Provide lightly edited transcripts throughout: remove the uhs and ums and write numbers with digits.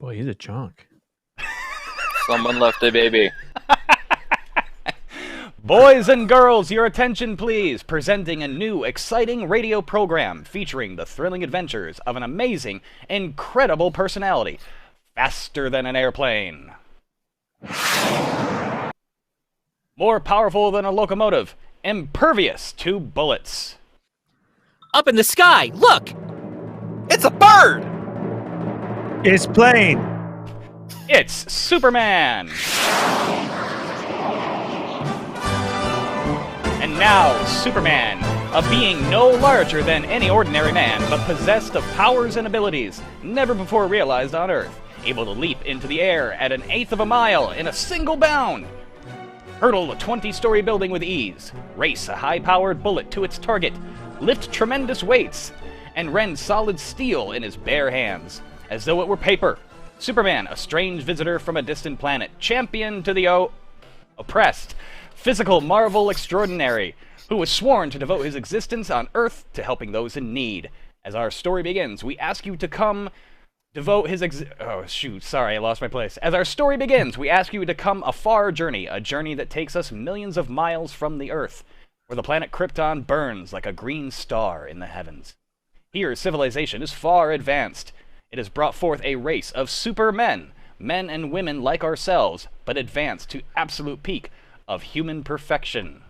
Boy, he's a chunk. Someone left a baby. Boys and girls, your attention please. Presenting a new, exciting radio program featuring the thrilling adventures of an amazing, incredible personality. Faster than an airplane. More powerful than a locomotive. Impervious to bullets. Up in the sky, look! It's a bird! It's plane. It's Superman! And now, Superman, a being no larger than any ordinary man, but possessed of powers and abilities never before realized on Earth, able to leap into the air at 1/8 of a mile in a single bound, hurdle a 20-story building with ease, race a high-powered bullet to its target, lift tremendous weights, and rend solid steel in his bare hands, as though it were paper. Superman, a strange visitor from a distant planet, champion to the oppressed, physical marvel extraordinary, who was sworn to devote his existence on Earth to helping those in need. As our story begins, we ask you to come devote his oh shoot, sorry, I lost my place. As our story begins, we ask you to come a far journey, a journey that takes us millions of miles from the Earth, where the planet Krypton burns like a green star in the heavens. Here, civilization is far advanced. It has brought forth a race of supermen, men and women like ourselves, but advanced to absolute peak of human perfection.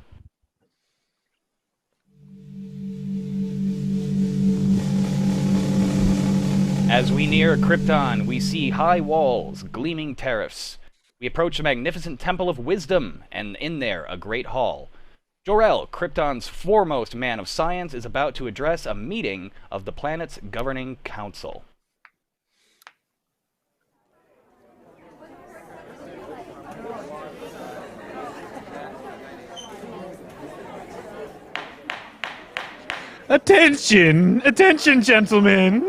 As we near Krypton, we see high walls, gleaming terraces. We approach a magnificent temple of wisdom, and in there, a great hall. Jor-el, Krypton's foremost man of science, is about to address a meeting of the planet's governing council. Attention! Attention, gentlemen!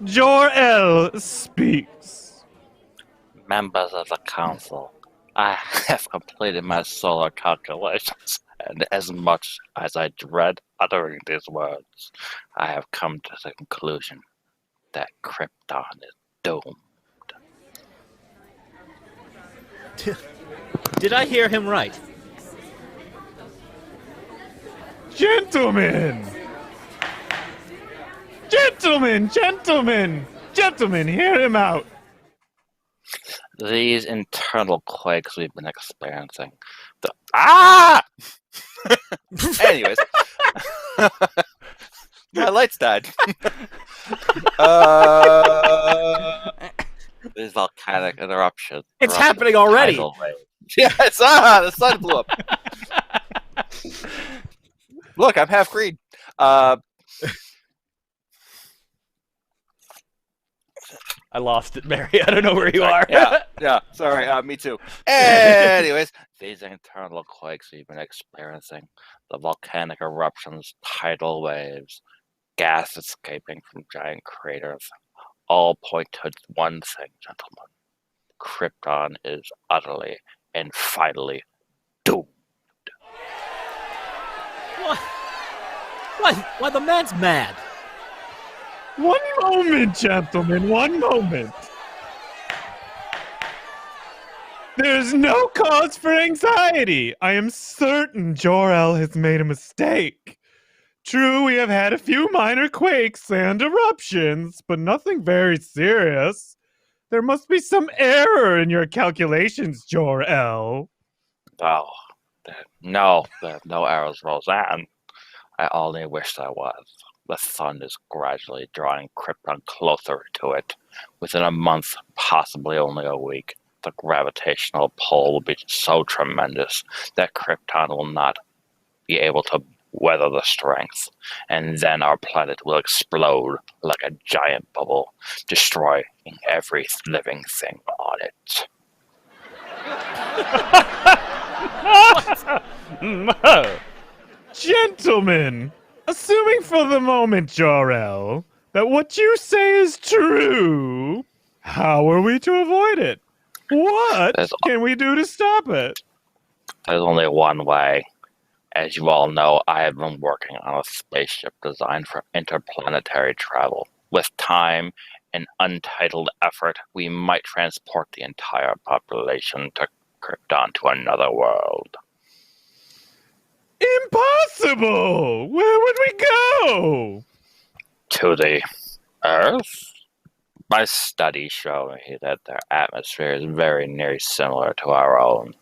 Jor-el speaks. Members of the council, I have completed my solar calculations, and as much as I dread uttering these words, I have come to the conclusion that Krypton is doomed. Did I hear him right? Gentlemen! Gentlemen! Gentlemen! Gentlemen, hear him out! These internal quakes we've been experiencing. Anyways. My lights died. These volcanic eruptions. It's happening already! Yeah, the sun blew up. Look, I'm half green. I lost it, Barry. I don't know where you are. Yeah, sorry, me too. Anyways, these internal quakes we've been experiencing, the volcanic eruptions, tidal waves, gas escaping from giant craters, all point to one thing, gentlemen. Krypton is utterly and finally doomed. Why, the man's mad. One moment, gentlemen, one moment. There's no cause for anxiety. I am certain Jor-el has made a mistake. True, we have had a few minor quakes and eruptions, but nothing very serious. There must be some error in your calculations, Jor-el. Oh, no errors, Roseanne. I only wish there was. The sun is gradually drawing Krypton closer to it. Within a month, possibly only a week, the gravitational pull will be so tremendous that Krypton will not be able to weather the strength, and then our planet will explode like a giant bubble, destroying every living thing on it. Gentlemen, assuming for the moment, Jor-el, that what you say is true, how are we to avoid it? What can we do to stop it? There's only one way. As you all know, I have been working on a spaceship designed for interplanetary travel. With time an untitled effort, we might transport the entire population to Krypton to another world. Impossible! Where would we go? To the Earth? My studies show me that their atmosphere is very nearly similar to our own.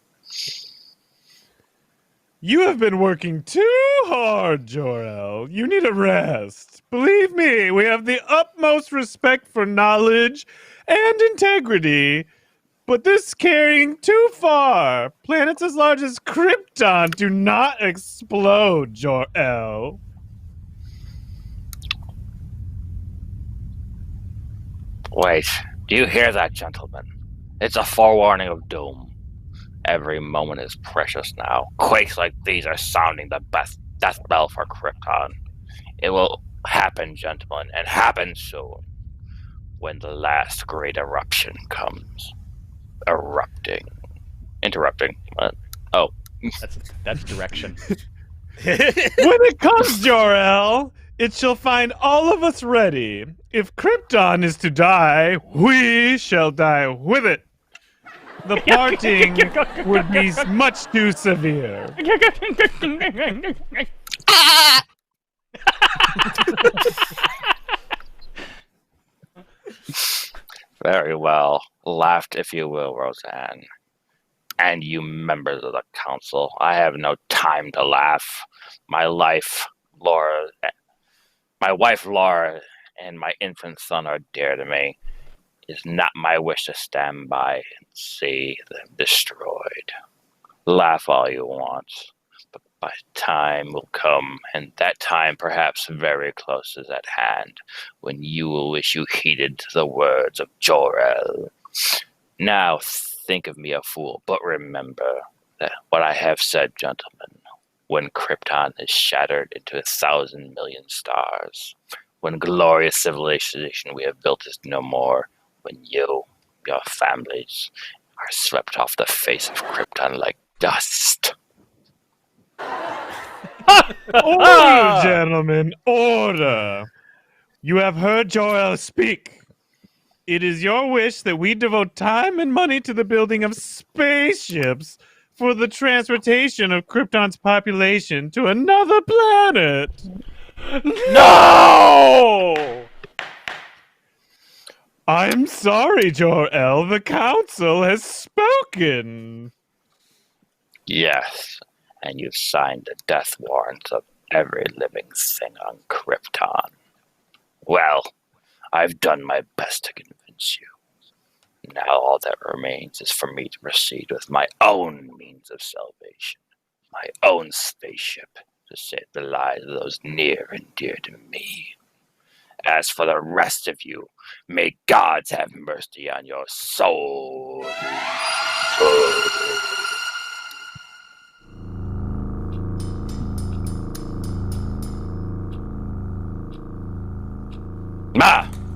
You have been working too hard, Jor-el. You need a rest. Believe me, we have the utmost respect for knowledge and integrity, but this is carrying too far. Planets as large as Krypton do not explode, Jor-el. Wait, do you hear that, gentlemen? It's a forewarning of doom. Every moment is precious now. Quakes like these are sounding the best death bell for Krypton. It will happen, gentlemen, and happen soon. When the last great eruption comes. Interrupting. That's direction. When it comes, Jor-el, it shall find all of us ready. If Krypton is to die, we shall die with it. The parting would be much too severe. Very well. Laughed, if you will, Roseanne. And you members of the council, I have no time to laugh. My wife, Laura, and my infant son are dear to me. It is not my wish to stand by and see them destroyed. Laugh all you want, but my time will come, and that time perhaps very close is at hand, when you will wish you heeded the words of jor-el. Now think of me a fool, but remember that what I have said, gentlemen, when Krypton is shattered into 1,000 million stars, when glorious civilization we have built is no more, when you, your families, are swept off the face of Krypton like dust. Order, gentlemen, order. You have heard Jor-el speak. It is your wish that we devote time and money to the building of spaceships for the transportation of Krypton's population to another planet. No! I'm sorry, Jor-el. The council has spoken. Yes, and you've signed the death warrants of every living thing on Krypton. Well, I've done my best to convince you. Now all that remains is for me to proceed with my own means of salvation, my own spaceship, to save the lives of those near and dear to me. As for the rest of you, may gods have mercy on your souls.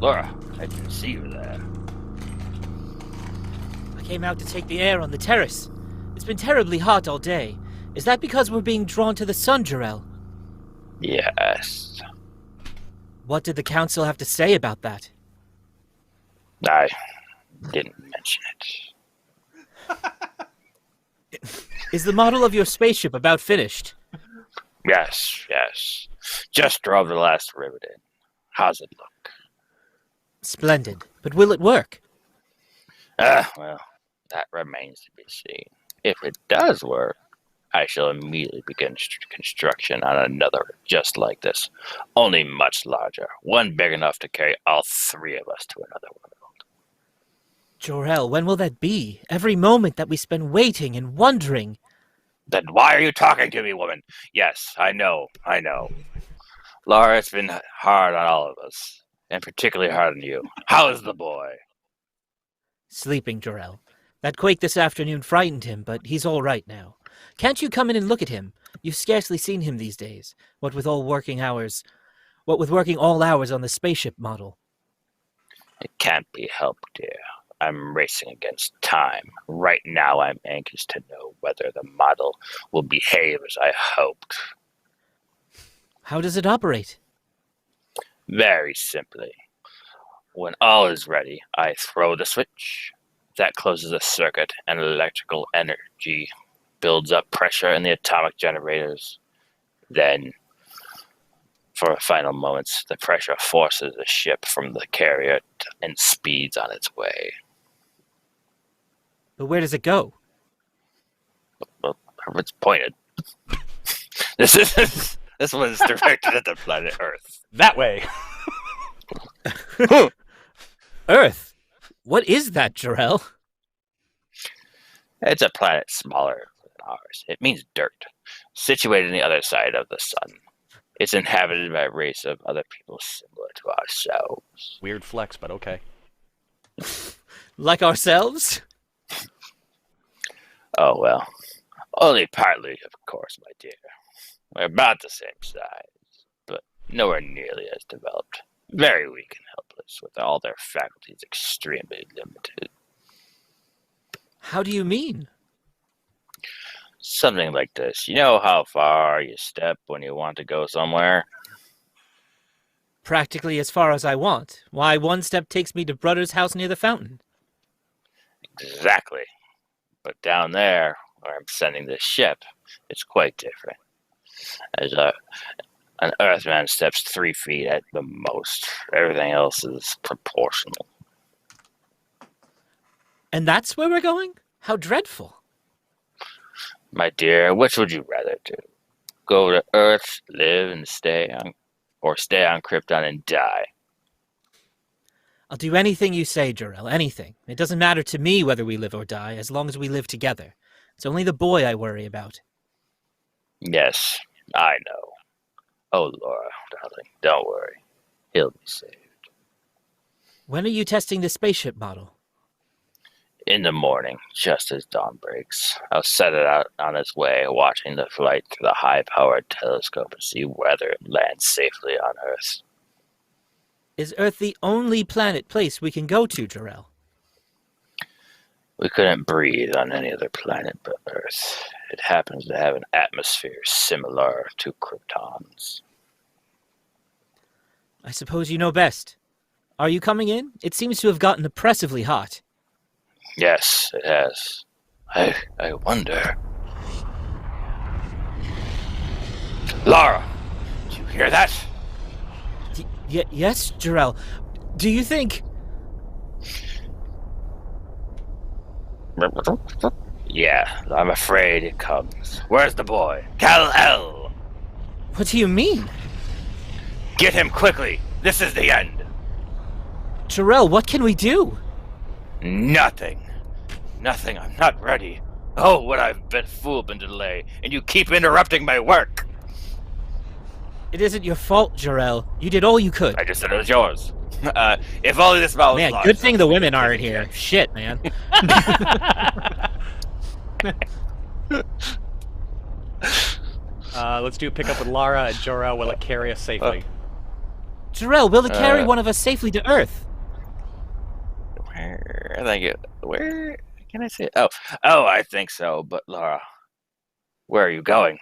Laura, I didn't see you there. I came out to take the air on the terrace. It's been terribly hot all day. Is that because we're being drawn to the sun, jor-el? Yes. What did the council have to say about that? I didn't mention it. Is the model of your spaceship about finished? Yes. Just drove the last rivet in. How's it look? Splendid. But will it work? Well, that remains to be seen. If it does work, I shall immediately begin construction on another just like this, only much larger, one big enough to carry all three of us to another world. Jor-el, when will that be? Every moment that we spend waiting and wondering. Then why are you talking to me, woman? Yes, I know. Laura, it's been hard on all of us, and particularly hard on you. How is the boy? Sleeping, Jor-el. That quake this afternoon frightened him, but he's all right now. Can't you come in and look at him? You've scarcely seen him these days, what with working all hours on the spaceship model. It can't be helped, dear. I'm racing against time. Right now I'm anxious to know whether the model will behave as I hoped. How does it operate? Very simply. When all is ready, I throw the switch. That closes the circuit, and electrical energy builds up pressure in the atomic generators. Then, for the final moments, the pressure forces the ship from the carrier and speeds on its way. But where does it go? Well, it's pointed. This one's directed at the planet Earth. That way. Earth? What is that, jor-el? It's a planet smaller than ours. It means dirt, situated on the other side of the sun. It's inhabited by a race of other people similar to ourselves. Weird flex, but okay. Like ourselves? Oh, well. Only partly, of course, my dear. We're about the same size, but nowhere nearly as developed. Very weak and helpless, with all their faculties extremely limited. How do you mean? Something like this. You know how far you step when you want to go somewhere? Practically as far as I want. Why, one step takes me to Brother's house near the fountain. Exactly. But down there, where I'm sending this ship, it's quite different. As an Earthman steps 3 feet at the most. Everything else is proportional. And that's where we're going? How dreadful. My dear, which would you rather do? Go to Earth, live and stay on, or stay on Krypton and die? I'll do anything you say, jor-el, anything. It doesn't matter to me whether we live or die, as long as we live together. It's only the boy I worry about. Yes, I know. Oh, Laura, darling, don't worry. He'll be saved. When are you testing the spaceship model? In the morning, just as dawn breaks, I'll set it out on its way, watching the flight through the high-powered telescope to see whether it lands safely on Earth. Is Earth the only place we can go to, jor-el? We couldn't breathe on any other planet but Earth. It happens to have an atmosphere similar to Krypton's. I suppose you know best. Are you coming in? It seems to have gotten oppressively hot. Yes, it has. I wonder. Laura, do you hear that? Yes, jor-el. Do you think... Yeah, I'm afraid it comes. Where's the boy? Kal-el! What do you mean? Get him quickly! This is the end! Jor-el, what can we do? Nothing. Nothing. I'm not ready. Oh, what I've been fooled and delay, and you keep interrupting my work! It isn't your fault, jor-el. You did all you could. I just said it was yours. If only this ball was Man, large, good thing the women aren't here. Shit, man. Let's do a pickup with Lara and jor-el. Will it carry us safely? Jor-el, will it carry one of us safely to Earth? Where can I say? Oh, I think so. But Laura, where are you going?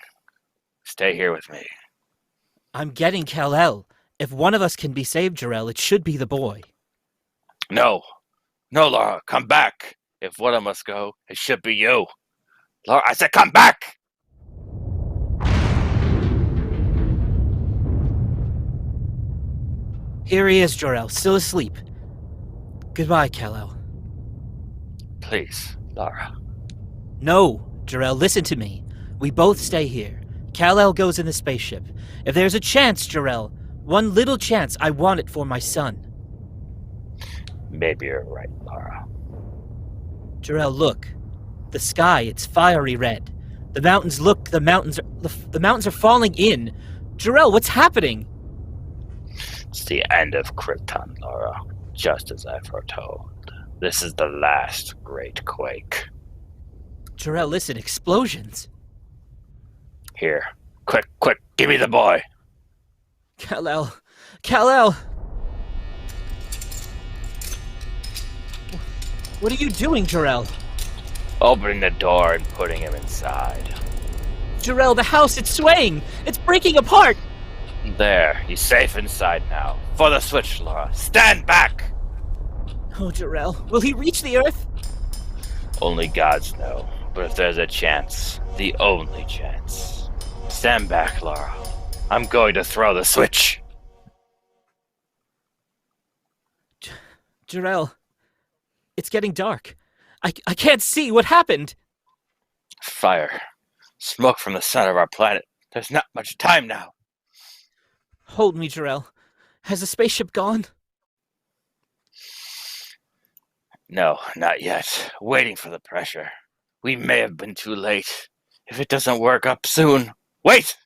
Stay here with me. I'm getting kal-el. If one of us can be saved, jor-el, it should be the boy. No, Laura, come back. If one of us go, it should be you. Laura, I said come back. Here he is, jor-el, still asleep. Goodbye, kal-el. Please, Laura. No, jor-el, listen to me. We both stay here. Kal-el goes in the spaceship. If there's a chance, jor-el, one little chance, I want it for my son. Maybe you're right, Laura. Jor-el, look. The sky, it's fiery red. The mountains, look, the mountains are falling in. Jor-el, what's happening? It's the end of Krypton, Laura. Just as I foretold. This is the last great quake. Jor-el, listen, explosions. Here. Quick, give me the boy. Kal-el. Kal-el! What are you doing, jor-el? Opening the door and putting him inside. Jor-el, the house, it's swaying! It's breaking apart! There, he's safe inside now. For the switch, Laura. Stand back! Oh, Jor-el, will he reach the Earth? Only gods know. But if there's a chance, the only chance. Stand back, Laura. I'm going to throw the switch. Jor-el, it's getting dark. I can't see what happened. Fire. Smoke from the center of our planet. There's not much time now. Hold me, Jor-el. Has the spaceship gone? No, not yet. Waiting for the pressure. We may have been too late. If it doesn't work up soon... Wait!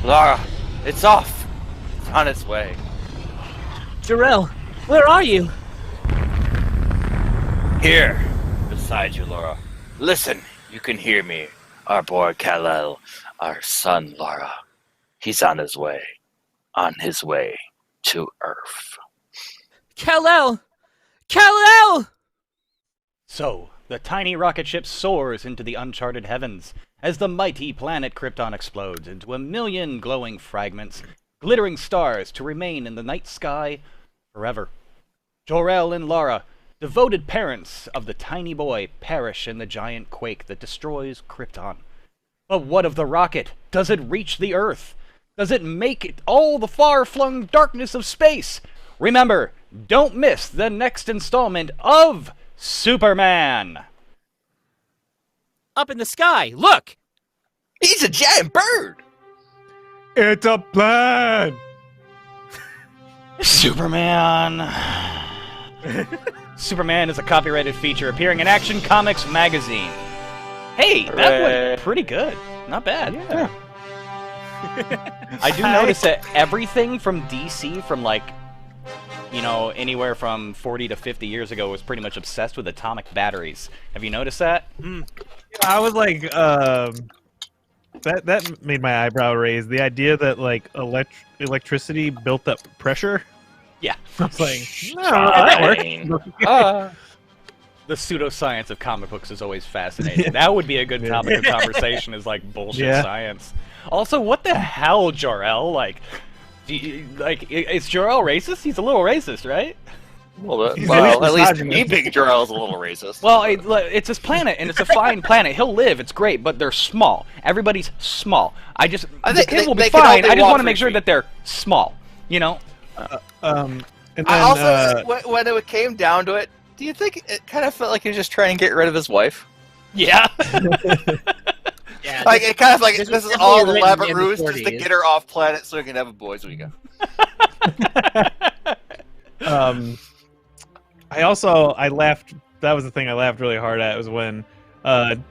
Laura, it's off. It's on its way. Jor-el, where are you? Here, beside you, Laura. Listen, you can hear me. Our boy kal-el, our son, Laura. He's on his way. On his way to Earth. Kal-el! Kal-el! So, the tiny rocket ship soars into the uncharted heavens as the mighty planet Krypton explodes into a million glowing fragments, glittering stars to remain in the night sky forever. Jor-el and Laura, devoted parents of the tiny boy, perish in the giant quake that destroys Krypton. But what of the rocket? Does it reach the Earth? Does it make it all the far-flung darkness of space? Remember, don't miss the next installment of Superman! Up in the sky, look! He's a giant bird! It's a plan! Superman! Superman is a copyrighted feature appearing in Action Comics magazine. Hey, that Hooray. went pretty good. Not bad. Yeah. I do notice that everything from DC from like, you know, anywhere from 40 to 50 years ago was pretty much obsessed with atomic batteries. Have you noticed that? I was like, that made my eyebrow raise. The idea that like electricity built up pressure. Yeah. I was like, no, that works. The pseudoscience of comic books is always fascinating. That would be a good topic of conversation, is like bullshit science. Also, what the hell, Jor-el? Like, is Jor-el racist? He's a little racist, right? Well, He's at least misogynist. me think jor-el's a little racist. Well, it's his planet, and it's a fine planet. He'll live. It's great, but they're small. Everybody's small. I The think kids will they be can fine. only I just walk want to make 3 sure feet. that they're small. You know? And then, I also, when it came down to it, do you think it kind of felt like he was just trying to get rid of his wife? Yeah. Yeah, Like, it kind of like, this this was is all an definitely elaborate written in ruse the just to 40s. get her off planet so he can have a boys' weekend. I laughed. That was the thing I laughed really hard at, was when,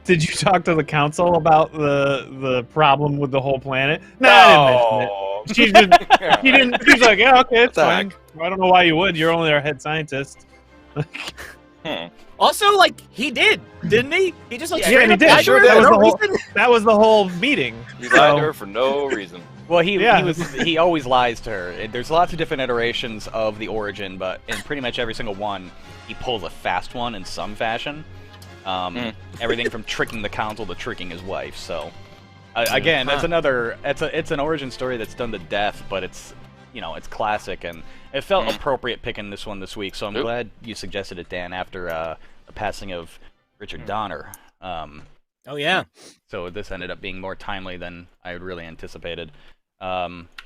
did you talk to the council about the problem with the whole planet? No, I didn't mention it. She didn't. She's like, yeah, okay, it's What the fine. I don't know why you would. You're only our head scientist. Also, like, he did, didn't he? He just like Yeah, straight and he up did. lied to her That for was no the whole- reason. That was the whole meeting. He lied to her for no reason. Well, he Yeah. he always lies to her. There's lots of different iterations of the origin, but in pretty much every single one, he pulls a fast one in some fashion. Everything from tricking the council to tricking his wife. So, again, that's another. It's an origin story that's done to death, but it's, you know, it's classic, and it felt appropriate picking this one this week. So I'm glad you suggested it, Dan, after the passing of Richard Donner. Oh yeah. So this ended up being more timely than I had really anticipated.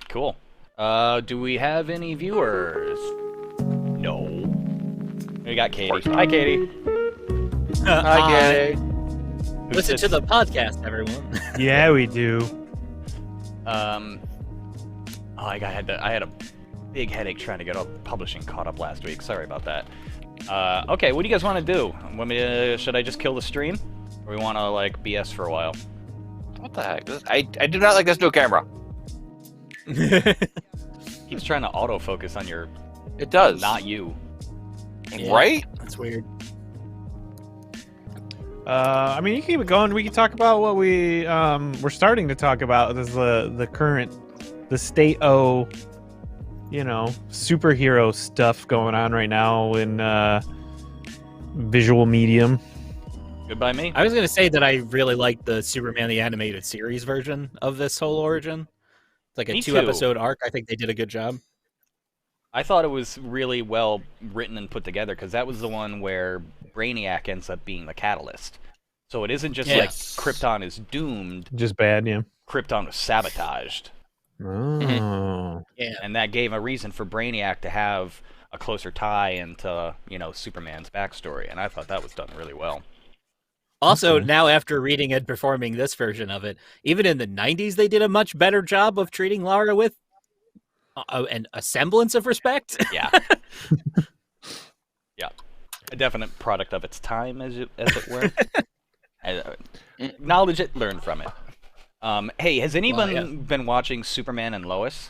Cool. Do we have any viewers? No. We got Katie. Hi, Katie. Hi, Katie. Who Listen to sits- the podcast, everyone. Yeah, we do. I had a big headache trying to get all publishing caught up last week. Sorry about that. Okay, what do you guys want to do? Should I just kill the stream? Or we want to, like, BS for a while? What the heck? I do not like this new camera. Keeps trying to autofocus on your... It does. Not you. Right? That's weird. I mean, you can keep it going. We can talk about what we're starting to talk about. This is the current, the state of, you know, superhero stuff going on right now in visual medium. Goodbye, me. I was gonna say that I really like the Superman the Animated Series version of this whole origin. It's like a Me 2-episode arc. I think they did a good job. I thought it was really well written and put together because that was the one where Brainiac ends up being the catalyst. So it isn't just like Krypton is doomed. Just bad, yeah. Krypton was sabotaged. Oh. Yeah. And that gave a reason for Brainiac to have a closer tie into, Superman's backstory. And I thought that was done really well. Also, now after reading and performing this version of it, even in the 90s, they did a much better job of treating Lara with a semblance of respect. Yeah. Yeah. A definite product of its time, as it were. Acknowledge it, learn from it. Hey, has anyone been watching Superman and Lois?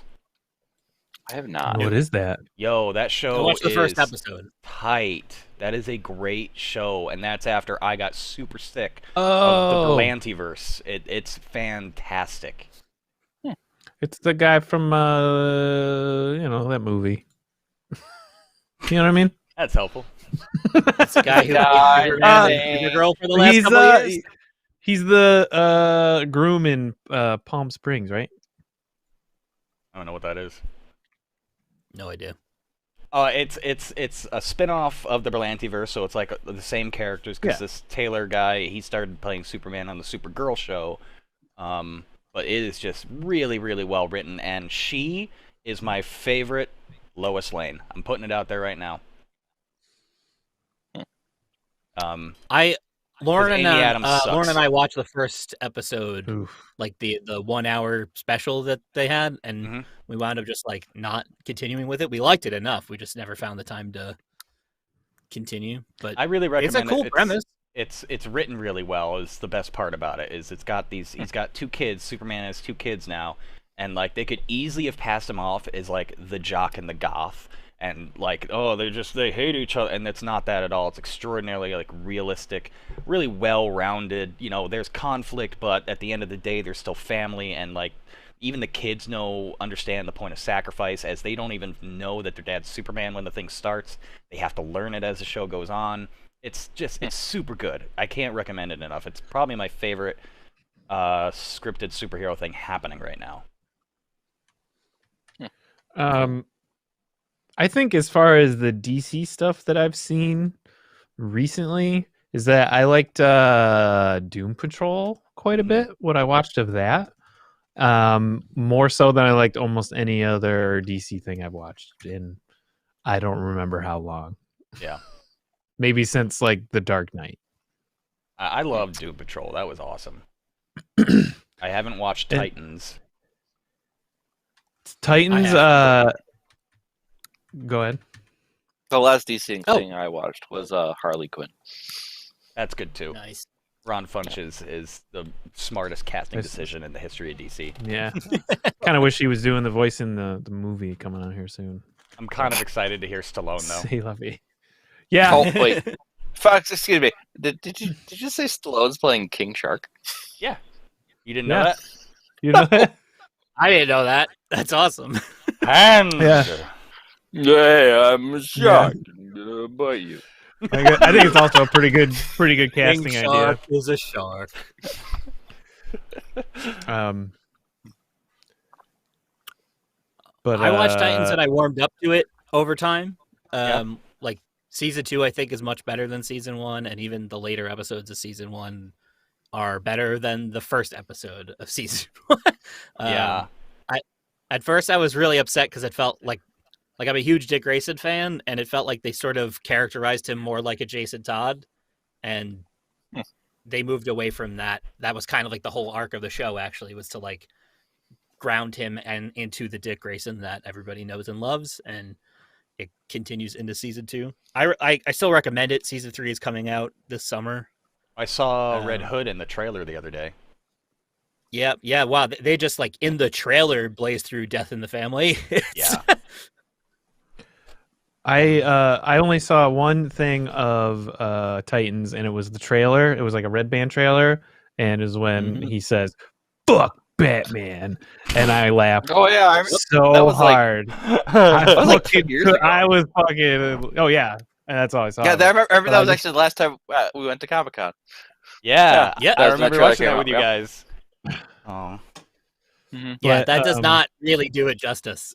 I have not. What is that? Yo, that show I watched the first is episode. tight. That is a great show, and that's after I got super sick of the Berlantiverse. It's fantastic. It's the guy from that movie. You know what I mean? That's helpful. It's the guy who the girl for the last couple of years. He's the groom in Palm Springs, right? I don't know what that is. No idea. It's a spin-off of the Berlantiverse, so it's like the same characters, because this Taylor guy, he started playing Superman on the Supergirl show, but it is just really, really well written, and she is my favorite Lois Lane. I'm putting it out there right now. Lauren and sucks. I watched the first episode, Oof. like the 1 hour special that they had, and we wound up just like not continuing with it. We liked it enough, we just never found the time to continue. But I really recommend it. It's a cool premise. It's written really well. Is the best part about it. Is it's got these. He's got 2 kids. Superman has 2 kids now, and like they could easily have passed him off as like the jock and the goth. And like, they hate each other, and it's not that at all. It's extraordinarily like realistic, really well-rounded. There's conflict, but at the end of the day, there's still family, and like even the kids understand the point of sacrifice, as they don't even know that their dad's Superman when the thing starts. They have to learn it as the show goes on. It's super good. I can't recommend it enough. It's probably my favorite scripted superhero thing happening right now. I think as far as the DC stuff that I've seen recently is that I liked Doom Patrol quite a bit, what I watched of that. More so than I liked almost any other DC thing I've watched in I don't remember how long. Yeah. Maybe since like The Dark Knight. I love Doom Patrol. That was awesome. I haven't watched Titans. Go ahead. The last DC thing I watched was Harley Quinn. That's good too. Nice. Ron Funch is the smartest casting decision in the history of DC. Yeah. Kind of wish he was doing the voice in the movie coming out here soon. I'm kind of excited to hear Stallone though. Say lovey. Yeah. Oh wait, Fox, excuse me. Did you say Stallone's playing King Shark? Yeah. You didn't know that? You know that? I didn't know that. That's awesome. And Yeah, I'm shocked by you. I think it's also a pretty good casting King idea. Shark is a shark. But I watched Titans and I warmed up to it over time. Like season 2, I think, is much better than season 1, and even the later episodes of season 1 are better than the first episode of season 1. Yeah. At first, I was really upset because it felt like I'm a huge Dick Grayson fan, and it felt like they sort of characterized him more like a Jason Todd, and they moved away from that. That was kind of like the whole arc of the show, actually, was to like ground him and into the Dick Grayson that everybody knows and loves, and it continues into season 2. I still recommend it. Season 3 is coming out this summer. I saw Red Hood in the trailer the other day. Yeah. Wow, they just like in the trailer blaze through Death in the Family. Yeah. I only saw one thing of Titans, and it was the trailer. It was like a Red Band trailer, and it was when he says, "Fuck Batman," and I laughed. Oh yeah, so hard. That was like 2 years ago. I was fucking. Oh yeah, and that's all I saw. Yeah, I remember that was actually the last time we went to Comic-Con. Yeah. That I was my remember trailer watching came that out, with you yep. guys. Oh. Yeah, But, that does not really do it justice.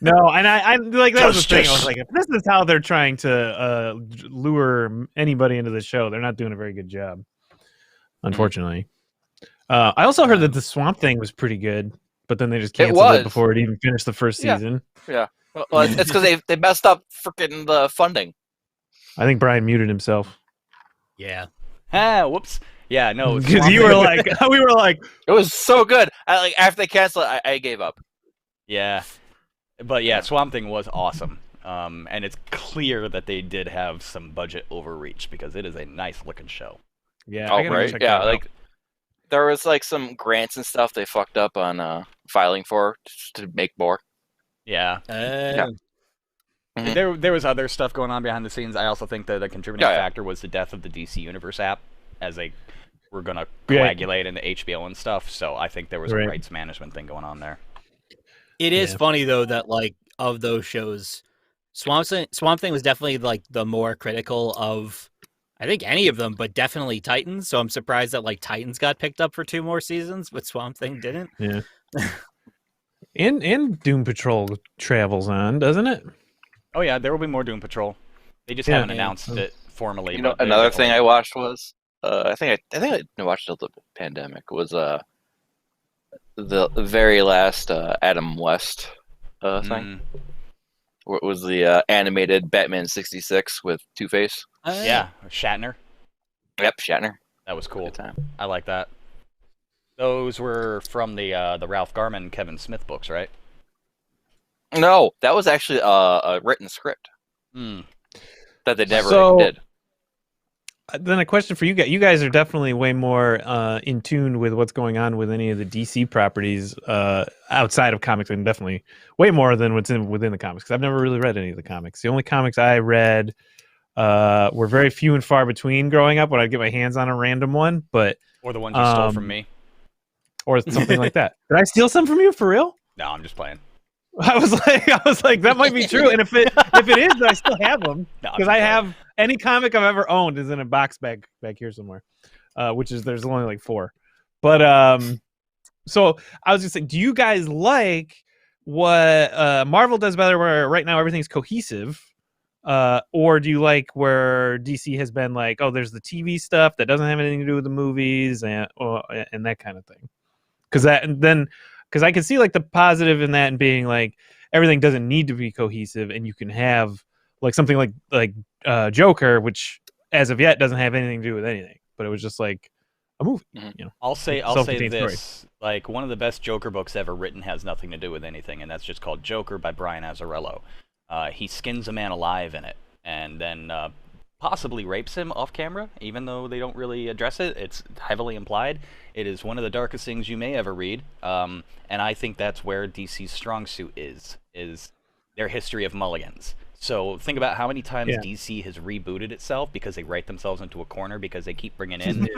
No, and I like that was the thing. I Justice. was like, if this is how they're trying to lure anybody into the show, they're not doing a very good job, unfortunately. I also heard that the Swamp Thing was pretty good, but then they just canceled it before it even finished the first season. Yeah. Well, it's because they messed up freaking the funding. I think Bryan muted himself. Yeah. Whoops. Yeah, no. Because you were like, we were like, it was so good. After they canceled it, I gave up. Yeah. But yeah, Swamp Thing was awesome. And it's clear that they did have some budget overreach because it is a nice looking show. yeah, Oh, I gotta right. check Yeah, that out. there was some grants and stuff they fucked up on filing for just to make more. Yeah. Yeah. Mhm. There was other stuff going on behind the scenes. I also think that the contributing factor was the death of the DC Universe app as we're going to coagulate into HBO and stuff. So I think there was a rights management thing going on there. It is funny though that like of those shows, Swamp Thing was definitely like the more critical of, I think, any of them, but definitely Titans. So I'm surprised that like Titans got picked up for 2 more seasons, but Swamp Thing didn't. Yeah. and Doom Patrol travels on, doesn't it? Oh yeah, there will be more Doom Patrol. They just haven't announced it formally. You know, another thing I watched was I think I watched till the pandemic was the very last Adam West thing. What was the animated Batman 66 with Two-Face? Yeah, Shatner. Yep, Shatner. That was cool. Good time. I like that. Those were from the Ralph Garman, Kevin Smith books, right? No, that was actually a written script that they never did. Then a question for you guys. You guys are definitely way more in tune with what's going on with any of the DC properties outside of comics, and definitely way more than what's within the comics. Because I've never really read any of the comics. The only comics I read were very few and far between growing up when I'd get my hands on a random one. Or the ones you stole from me. Or something like that. Did I steal some from you for real? No, I'm just playing. I was like, that might be true. And if it is, I still have them because I have any comic I've ever owned is in a box back here somewhere, there's only like 4. But so I was just saying, do you guys like what Marvel does better, where right now everything's cohesive, or do you like where DC has been like, oh, there's the TV stuff that doesn't have anything to do with the movies and that kind of thing? Because I can see like the positive in that and being like everything doesn't need to be cohesive, and you can have like something like Joker, which as of yet doesn't have anything to do with anything, but it was just like a movie. You know, I'll say this: story. Like one of the best Joker books ever written has nothing to do with anything, and that's just called Joker by Bryan Azzarello. He skins a man alive in it, and then possibly rapes him off camera, even though they don't really address it. It's heavily implied. It is one of the darkest things you may ever read, and I think that's where DC's strong suit is their history of mulligans. So think about how many times DC has rebooted itself because they write themselves into a corner because they keep bringing in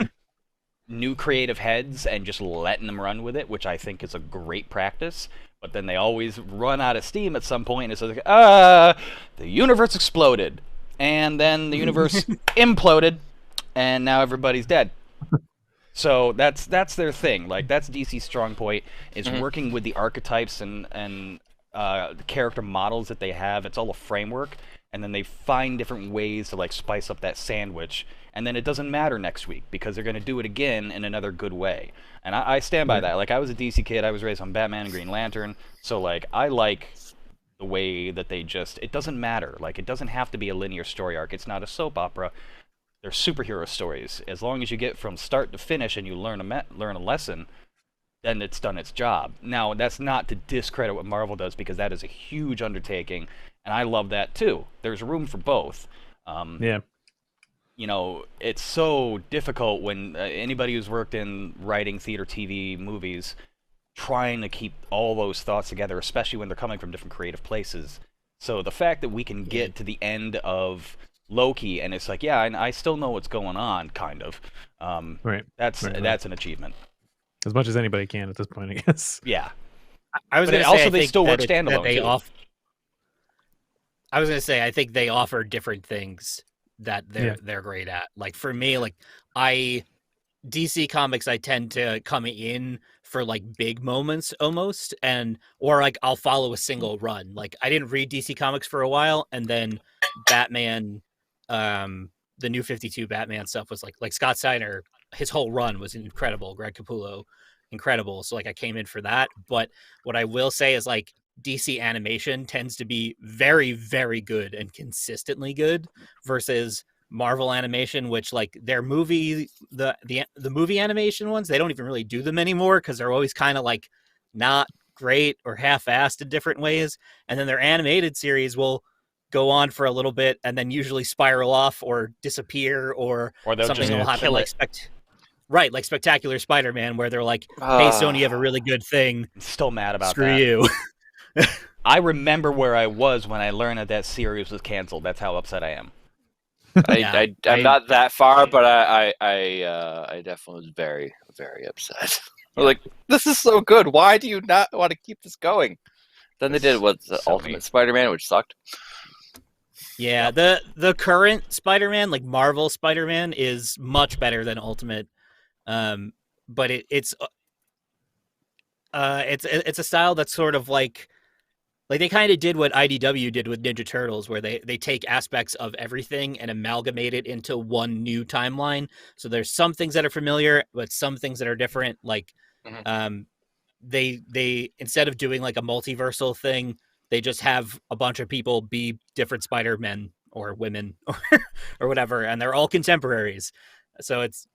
new creative heads and just letting them run with it, which I think is a great practice. But then they always run out of steam at some point, and it's like, the universe exploded. And then the universe imploded, and now everybody's dead. So that's their thing. Like that's DC's strong point is working with the archetypes and the character models that they have. It's all a framework, and then they find different ways to like spice up that sandwich. And then it doesn't matter next week because they're going to do it again in another good way. And I stand by that. Like I was a DC kid. I was raised on Batman and Green Lantern. So like I like the way that they just, it doesn't matter. Like it doesn't have to be a linear story arc. It's not a soap opera. They're superhero stories. As long as you get from start to finish and you learn a lesson, then it's done its job. Now that's not to discredit what Marvel does because that is a huge undertaking, and I love that too. There's room for both. You know, it's so difficult when anybody who's worked in writing, theater, TV, movies, trying to keep all those thoughts together, especially when they're coming from different creative places. So the fact that we can get to the end of Loki and it's like, yeah, and I still know what's going on, kind of. That's an achievement. As much as anybody can at this point, I guess. Yeah. I was going to say, they still work standalone, too. I was going to say, I think they offer different things that they're great at. Like for me, like DC Comics, I tend to come in for like big moments almost, or like I'll follow a single run. Like I didn't read DC Comics for a while, and then Batman, the New 52 Batman stuff was like Scott Steiner, his whole run was incredible. Greg Capullo, incredible. So like I came in for that. But what I will say is like DC animation tends to be very, very good and consistently good versus Marvel animation, which like their movie, the movie animation ones, they don't even really do them anymore because they're always kind of like not great or half-assed in different ways. And then their animated series will go on for a little bit and then usually spiral off or disappear, or they'll something just will happen kill like it. Right, like Spectacular Spider-Man, where they're like, hey, Sony, you have a really good thing. I'm still mad about Screw that. you. I remember where I was when I learned that series was canceled. That's how upset I am. I'm not that far, but I definitely was very, very upset. I was like, this is so good. Why do you not want to keep this going? Then they did the Ultimate Spider-Man, which sucked. Yeah, the current Spider-Man, like Marvel Spider-Man, is much better than Ultimate. But it's a style that's sort of like they kind of did what IDW did with Ninja Turtles, where they take aspects of everything and amalgamate it into one new timeline. So there's some things that are familiar, but some things that are different. Like, they instead of doing like a multiversal thing, they just have a bunch of people be different Spider-Men or women or whatever, and they're all contemporaries. So it's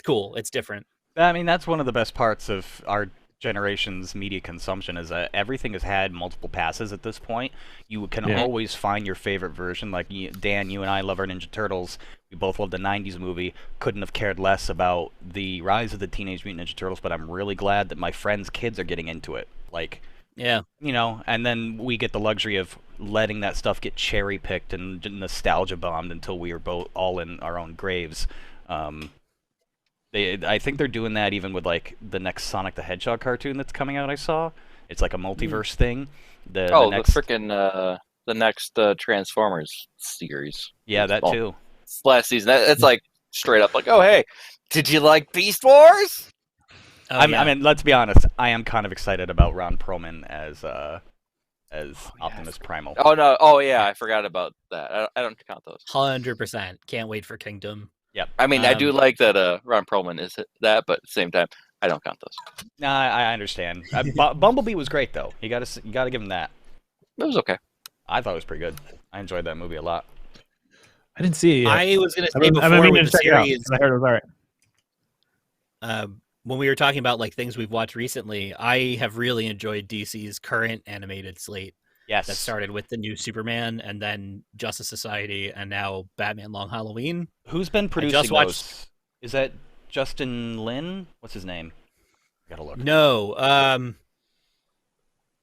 cool. It's different. I mean, that's one of the best parts of our generation's media consumption, is that everything has had multiple passes at this point. You can always find your favorite version. Like, Dan, you and I love our Ninja Turtles. We both love the 90s movie. Couldn't have cared less about the rise of the Teenage Mutant Ninja Turtles, but I'm really glad that my friends' kids are getting into it. Like, yeah, you know, and then we get the luxury of letting that stuff get cherry-picked and nostalgia bombed until we are both all in our own graves. I think they're doing that even with like the next Sonic the Hedgehog cartoon that's coming out. I saw it's like a multiverse thing. The next Transformers series. Yeah, that too. Last season, it's like straight up like, oh hey, did you like Beast Wars? I mean, let's be honest. I am kind of excited about Ron Perlman as Optimus Primal. Oh no! Oh yeah, I forgot about that. I don't count those. 100%. Can't wait for Kingdom. Yep. I mean, I do like that Ron Perlman is that, but at the same time, I don't count those. Nah, I understand. Bumblebee was great though. You gotta give him that. It was okay. I thought it was pretty good. I enjoyed that movie a lot. I didn't see it yet. I was gonna say before with the series, I heard it was alright. When we were talking about like things we've watched recently, I have really enjoyed DC's current animated slate. Yes. That started with the new Superman, and then Justice Society, and now Batman Long Halloween. Who's been producing those? Is that Justin Lin? What's his name? I gotta look. No.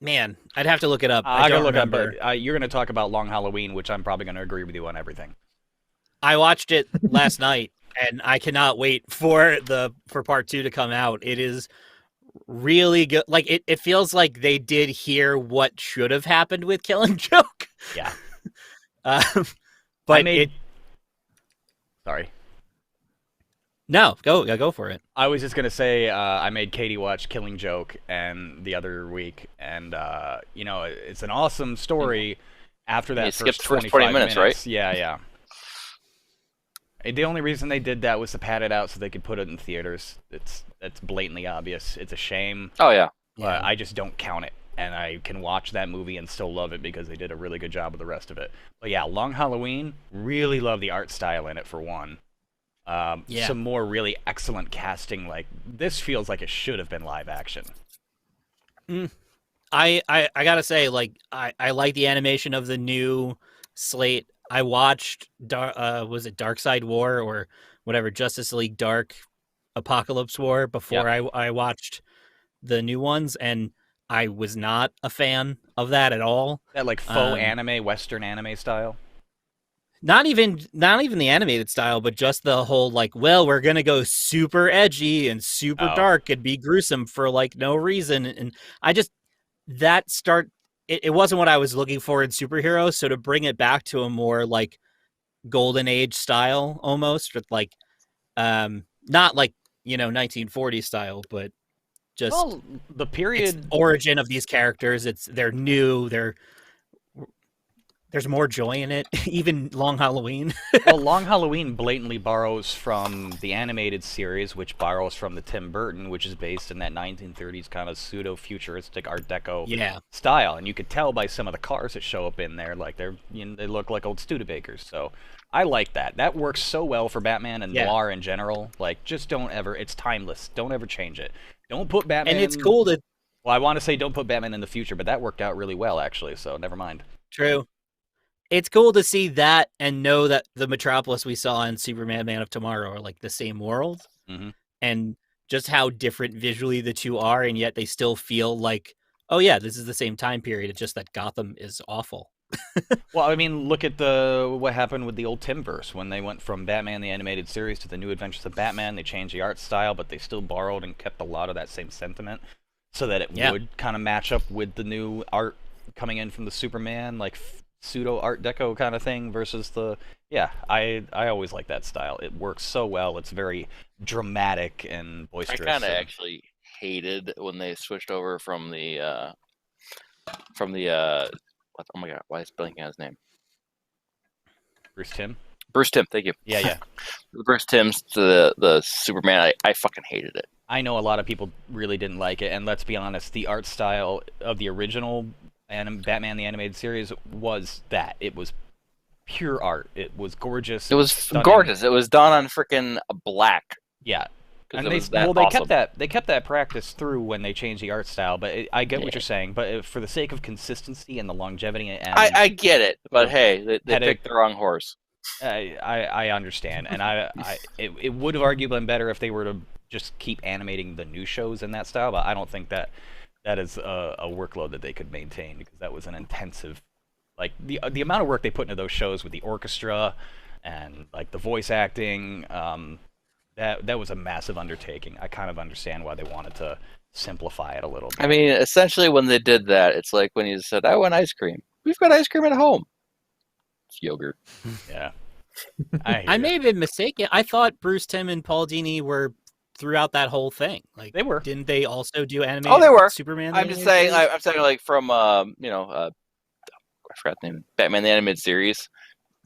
Man, I'd have to look it up. I gotta look up, but you're gonna talk about Long Halloween, which I'm probably gonna agree with you on everything. I watched it last night, and I cannot wait for part 2 to come out. It is really good. Like it feels like they did hear what should have happened with Killing Joke. Yeah. But sorry. No, go for it. I was just gonna say I made Katie watch Killing Joke and the other week, and you know, it's an awesome story. After that, skipped the first 20 minutes, right? Yeah. The only reason they did that was to pad it out so they could put it in theaters. That's blatantly obvious. It's a shame. Oh yeah. But I just don't count it, and I can watch that movie and still love it because they did a really good job with the rest of it. But yeah, Long Halloween, really love the art style in it for one. Some more really excellent casting. Like, this feels like it should have been live action. I gotta say, like, I like the animation of the new slate. I watched was it Dark Side War or whatever, Justice League Dark Apocalypse War before I watched the new ones, and I was not a fan of that at all. That like faux anime, Western anime style. Not even the animated style, but just the whole like, well, we're gonna go super edgy and super dark and be gruesome for like no reason, and I just it wasn't what I was looking for in superheroes. So to bring it back to a more like golden age style, almost with like, not like 1940s style, but Just Well, the period it's origin of these characters. They're new. There's more joy in it. Even Long Halloween. Well, Long Halloween blatantly borrows from the animated series, which borrows from the Tim Burton, which is based in that 1930s kind of pseudo-futuristic Art Deco style. And you could tell by some of the cars that show up in there, like they look like old Studebakers. So I like that. That works so well for Batman and noir in general. Like, just don't ever. It's timeless. Don't ever change it. Don't put Batman. And it's cool to. Well, I want to say don't put Batman in the future, but that worked out really well actually. So never mind. True. It's cool to see that and know that the Metropolis we saw in Superman Man of Tomorrow are like the same world. Mm-hmm. And just how different visually the two are, and yet they still feel like, oh yeah, this is the same time period. It's just that Gotham is awful. Well, I mean, look at what happened with the old Timverse when they went from Batman the Animated Series to the New Adventures of Batman. They changed the art style, but they still borrowed and kept a lot of that same sentiment so that it would kind of match up with the new art coming in from the Superman, like pseudo Art Deco kind of thing versus the I always like that style. It works so well. It's very dramatic and boisterous. I kind of actually hated when they switched over from the oh my god, why is blanking on his name? Bruce Timm, thank you. Yeah. Bruce Timm's to the Superman. I fucking hated it. I know a lot of people really didn't like it, and let's be honest, the art style of the original Batman the Animated Series was that. It was pure art. It was gorgeous. It was stunning. gorgeous. It was done on freaking black. Yeah. And they kept that practice through when they changed the art style, but I get what you're saying. But for the sake of consistency and the longevity, and I get it. But hey, they picked the wrong horse. I understand, and it would have arguably been better if they were to just keep animating the new shows in that style. But I don't think that is a workload that they could maintain, because that was an intensive, like the amount of work they put into those shows with the orchestra and like the voice acting. That was a massive undertaking. I kind of understand why they wanted to simplify it a little bit. I mean, essentially, when they did that, it's like when you said, "I want ice cream." We've got ice cream at home. It's yogurt. Yeah. I may have been mistaken. I thought Bruce Timm and Paul Dini were throughout that whole thing. Like they were. Didn't they also do animated? Oh, they were. Superman. I'm just saying. I'm saying like from I forgot the name. Batman the Animated Series.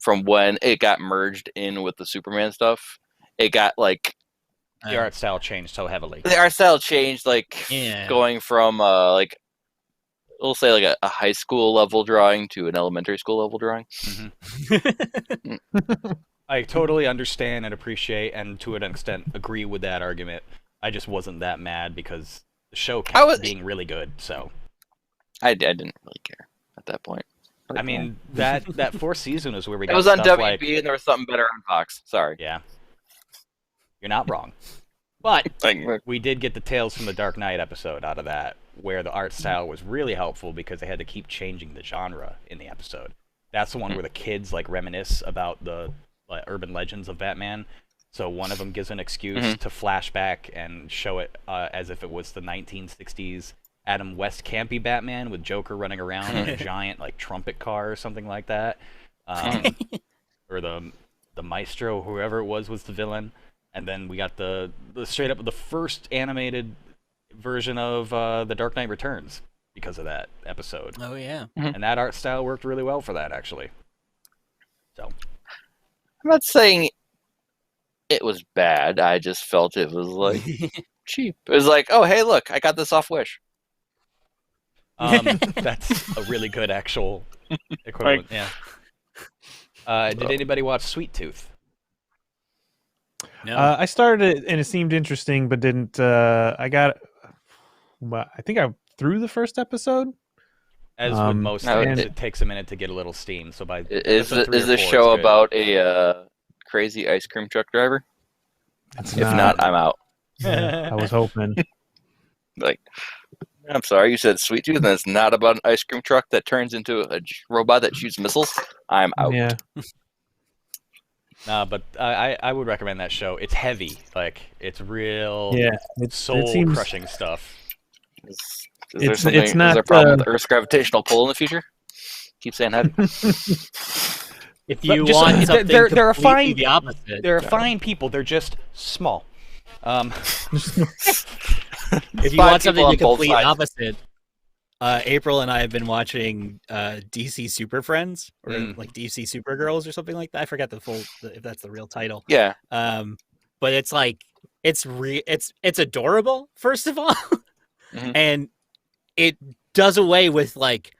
From when it got merged in with the Superman stuff. It got like the art style changed so heavily. The art style changed, like going from like we'll say like a high school level drawing to an elementary school level drawing. Mm-hmm. I totally understand and appreciate, and to an extent agree with that argument. I just wasn't that mad because the show kept being really good. So I didn't really care at that point. I mean that fourth season is where we got. It was on WB like, and there was something better on Fox. Sorry. Yeah. You're not wrong. But we did get the Tales from the Dark Knight episode out of that, where the art style was really helpful because they had to keep changing the genre in the episode. That's the one where the kids like reminisce about the urban legends of Batman. So one of them gives an excuse to flash back and show it as if it was the 1960s Adam West campy Batman with Joker running around in a giant like trumpet car or something like that. Or the Maestro, whoever it was the villain. And then we got the straight up the first animated version of The Dark Knight Returns because of that episode. Oh yeah. And that art style worked really well for that, actually. So I'm not saying it was bad. I just felt it was like cheap. It was like, oh hey, look, I got this off Wish. That's a really good actual equivalent. Yeah. Did anybody watch Sweet Tooth? No. I started it and it seemed interesting, but didn't. I think I through the first episode. As with most things, it takes a minute to get a little steam. So by is this show about a crazy ice cream truck driver? If not, I'm out. I was hoping. Like, I'm sorry, you said Sweet Tooth, and it's not about an ice cream truck that turns into a robot that shoots missiles. I'm out. Yeah. But I would recommend that show. It's heavy, like it's real, soul-crushing stuff. Is there a problem with Earth's gravitational pull in the future? Keep saying heavy. If you want something they're completely the opposite, they're fine people. They're just small. If you Five want something people the on both complete sides. opposite, April and I have been watching DC Super Friends or like DC Supergirls or something like that. I forgot if that's the real title. Yeah. But it's like it's adorable first of all, and it does away with like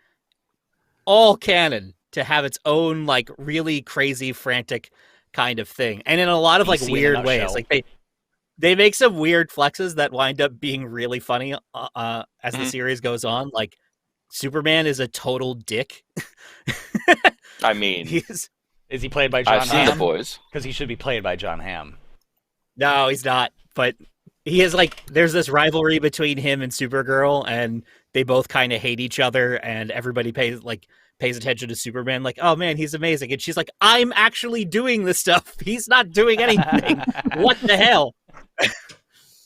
all canon to have its own like really crazy frantic kind of thing, and in a lot of like DC in a weird ways. nutshell. Like they make some weird flexes that wind up being really funny as the series goes on. Like Superman is a total dick. I mean, Is he played by John I've seen the Hamm? boys. Because he should be played by John Hamm. No, he's not. But he is like, there's this rivalry between him and Supergirl, and they both kind of hate each other, and everybody pays attention to Superman. Like, oh man, he's amazing. And she's like, I'm actually doing this stuff. He's not doing anything. What the hell?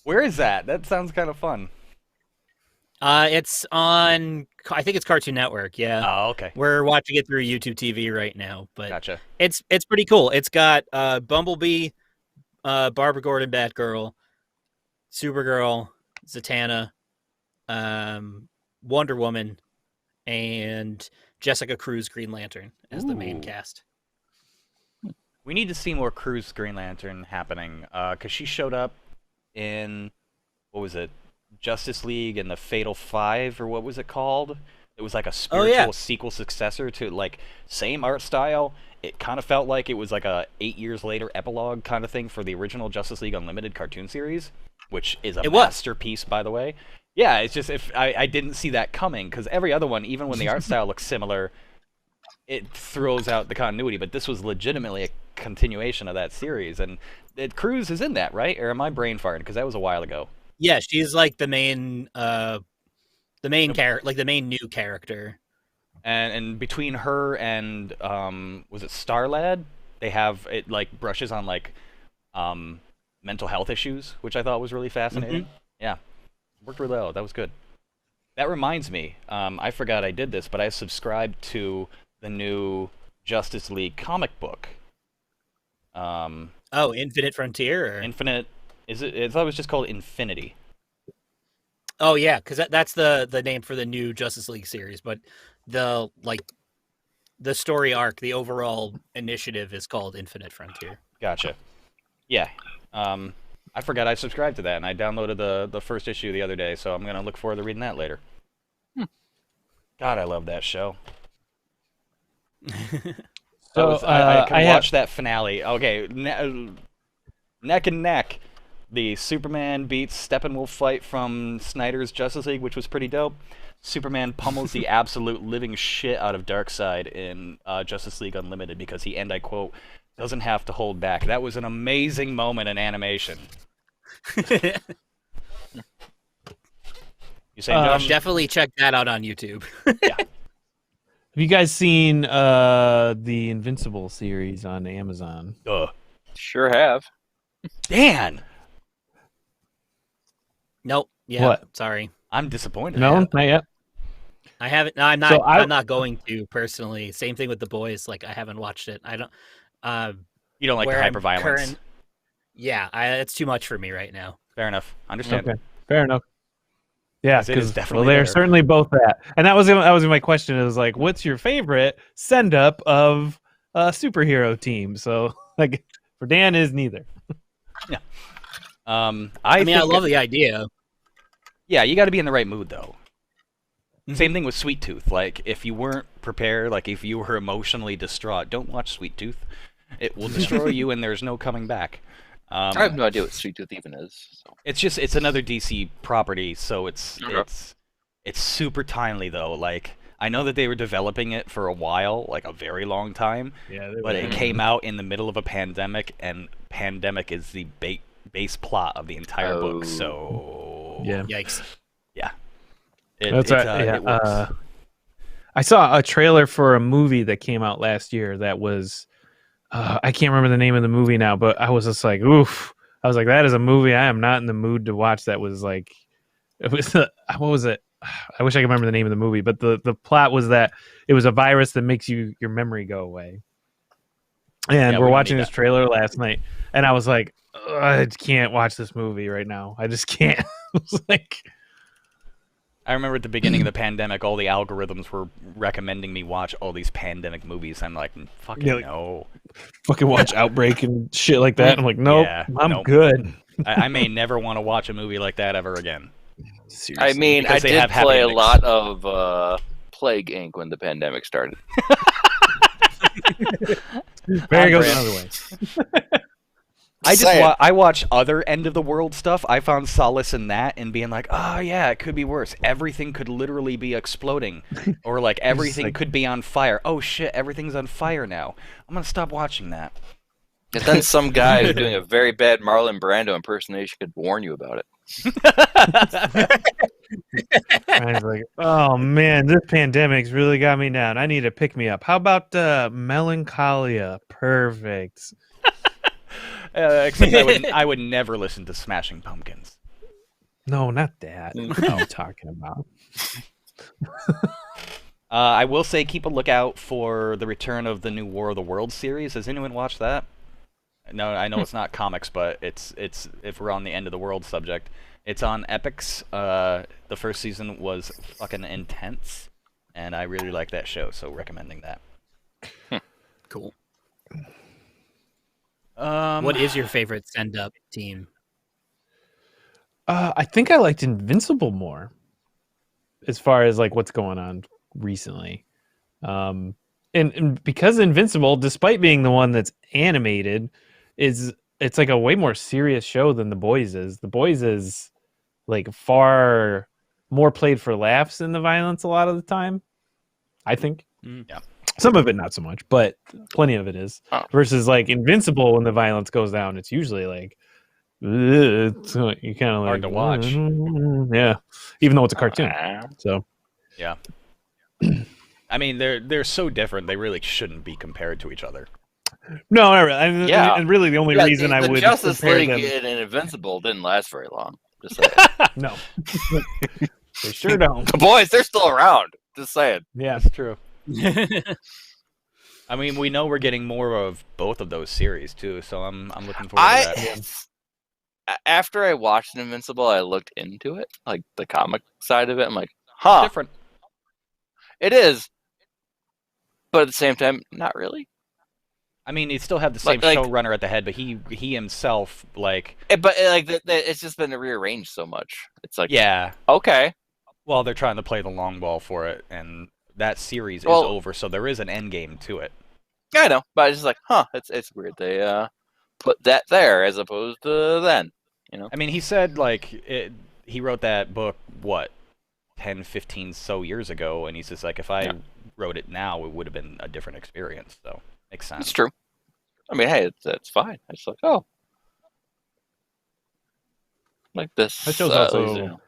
Where is that? That sounds kind of fun. It's on, I think it's Cartoon Network. Yeah. Oh, okay. We're watching it through YouTube TV right now, but Gotcha. it's pretty cool. It's got Bumblebee, Barbara Gordon, Batgirl, Supergirl, Zatanna, Wonder Woman, and Jessica Cruz Green Lantern as the main cast. We need to see more Cruz Green Lantern happening, because she showed up in, what was it, Justice League and the Fatal Five, or what was it called? It was like a spiritual sequel successor to, like, same art style. It kind of felt like it was like a 8 years later epilogue kind of thing for the original Justice League Unlimited cartoon series, which is a masterpiece, by the way. Yeah, it's just, if I didn't see that coming, because every other one, even when the art style looks similar, it throws out the continuity, but this was legitimately a continuation of that series, and Cruz is in that, right? Or am I brain farting? Because that was a while ago. Yeah, she's like the main character, like the main new character. And between her and was it Starlad? They have it like brushes on like mental health issues, which I thought was really fascinating. Yeah, worked really well. That was good. That reminds me, I forgot I did this, but I subscribed to the new Justice League comic book. Infinite Frontier? Or... Infinite, is it? I thought it was just called Infinity. Oh yeah, because that's the name for the new Justice League series, but the story arc, the overall initiative is called Infinite Frontier. Gotcha. Yeah. I forgot I subscribed to that, and I downloaded the first issue the other day, so I'm going to look forward to reading that later. God, I love that show. I can watch that finale. Okay, neck and neck. The Superman beats Steppenwolf fight from Snyder's Justice League, which was pretty dope. Superman pummels the absolute living shit out of Darkseid in Justice League Unlimited because he, and I quote, doesn't have to hold back. That was an amazing moment in animation. You saying, Josh? Definitely check that out on YouTube. Yeah. Have you guys seen the Invincible series on Amazon? Sure have. Dan! Nope. Yeah. What? Sorry. I'm disappointed. No, not yet. I haven't. No, I'm not. So I'm not going to personally. Same thing with The Boys. Like I haven't watched it. I don't. You don't like the where I'm hyper-violence. Yeah, it's too much for me right now. Fair enough. Understand. Okay, fair enough. Yeah, It is because definitely they're there. certainly both that. And that was my question. It was like, what's your favorite send up of a superhero team? So like for Dan is neither. Yeah. I mean, I love the idea. Yeah, you got to be in the right mood though. Same thing with Sweet Tooth. Like, if you weren't prepared, like if you were emotionally distraught, don't watch Sweet Tooth. It will destroy you, and there's no coming back. I have no idea what Sweet Tooth even is. So. It's another DC property, so it's super timely though. Like, I know that they were developing it for a while, like a very long time. Yeah, but it came out in the middle of a pandemic, and pandemic is the base plot of the entire book. So yeah, yikes. Yeah. That's right. It works. I saw a trailer for a movie that came out last year that was, I can't remember the name of the movie now, but I was just like, oof. I was like, that is a movie I am not in the mood to watch. That was like, it was, what was it? I wish I could remember the name of the movie, but the plot was that it was a virus that makes your memory go away. And we're watching this trailer last night, and I was like, I can't watch this movie right now. I just can't. was like, I remember at the beginning of the pandemic, all the algorithms were recommending me watch all these pandemic movies. I'm like, fucking Yeah, like- no. fucking watch Outbreak and shit like that. I'm like, nope, Yeah, I'm nope. good. I may never want to watch a movie like that ever again. Seriously. I mean, Because I they did have happy play a endings. lot of Plague Inc. when the pandemic started. There goes Bryan. another way. I watch other end of the world stuff. I found solace in that and being like, oh yeah, it could be worse. Everything could literally be exploding, or like everything like- could be on fire. Oh shit, everything's on fire now. I'm gonna stop watching that. And then some guy who's doing a very bad Marlon Brando impersonation could warn you about it. Ryan's like, oh man, this pandemic's really got me down. I need to pick me up. How about Melancholia? Perfect. Except I would never listen to Smashing Pumpkins. No, not that. What are you talking about? I will say keep a lookout for the return of the new War of the Worlds series. Has anyone watched that? No, I know it's not comics, but it's if we're on the end of the world subject, it's on Epix. The first season was fucking intense, and I really like that show, so recommending that. Cool. What What is your favorite send-up team? I think I liked Invincible more, as far as like what's going on recently. And because Invincible, despite being the one that's animated, it's like a way more serious show than The Boys is. The Boys is like far more played for laughs than the violence a lot of the time, I think. Yeah. Some of it not so much, but plenty of it is. Oh. Versus like Invincible, when the violence goes down, it's usually like it's, you kind of like Hard to watch. Yeah, even though it's a cartoon. So Yeah. I mean, they're so different. They really shouldn't be compared to each other. no, not really. And, Yeah. and really the only reason I would Justice compare League them. and Invincible didn't last very long. Just saying. No, they sure don't. The boys, they're still around. Just saying. Yeah, That's true. I mean, we know we're getting more of both of those series too, so I'm looking forward to that. After I watched Invincible, I looked into it, like the comic side of it. I'm like, huh, Different. it is, but at the same time, not really. I mean, he still have the same Like- showrunner at the head, but he himself, like, It's just been rearranged so much. It's like, yeah. okay, Well, they're trying to play the long ball for it, and that series Well- is over, so there is an end game to it. yeah, I know, but it's just like, huh, it's weird they put that there as opposed to then. You know, I mean, he said he wrote that book 10, 15 so years ago, and he's just like, if I wrote it now, it would have been a different experience. So makes sense. it's true. I mean, hey, it's fine. It's like, oh, like this. that show's also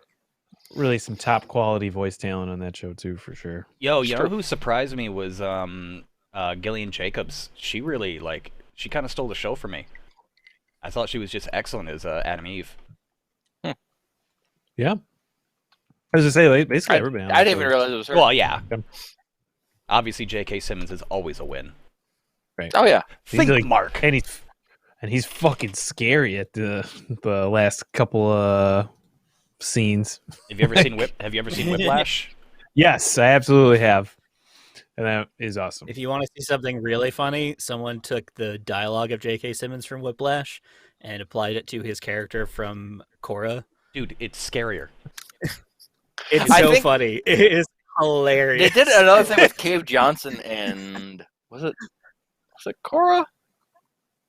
really some top quality voice talent on that show too, for sure. Yo, It's you know true. who surprised me was Gillian Jacobs. She really she kind of stole the show for me. I thought she was just excellent as Adam Eve. Yeah, I was gonna say like, basically I everybody. on didn't that even show. realize it was her. Well, yeah. Okay. Obviously, J.K. Simmons is always a win. Oh yeah, He's Think, like- Mark. and he's fucking scary at the last couple scenes. Have you ever seen Have you ever seen Whiplash? Yes, I absolutely have, and that is awesome. If you want to see something really funny, someone took the dialogue of J.K. Simmons from Whiplash and applied it to his character from Korra. Dude, it's scarier. It's I so think- funny. It is hilarious. they did another thing with Cave Johnson and was it Korra?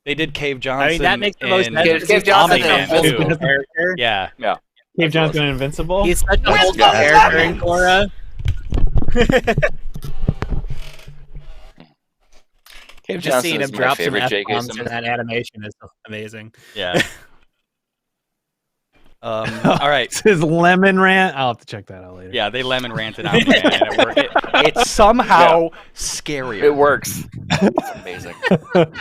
They did Cave Johnson. I mean, that makes the most in sense. Cave because he's Johnson Omni-Man, and too. Invincible. Character. Yeah. Cave Johnson and Invincible. He's such a whole Yeah. character in Korra. Cave Just seeing Johnson him is my drop some favorite J.K. F-bombs in Simmons. that animation is amazing. Yeah. All right. It's his lemon rant. I'll have to check that out later. Yeah, they lemon ranted out, man, and it worked. It's somehow scarier. It works. It's amazing. Amazing.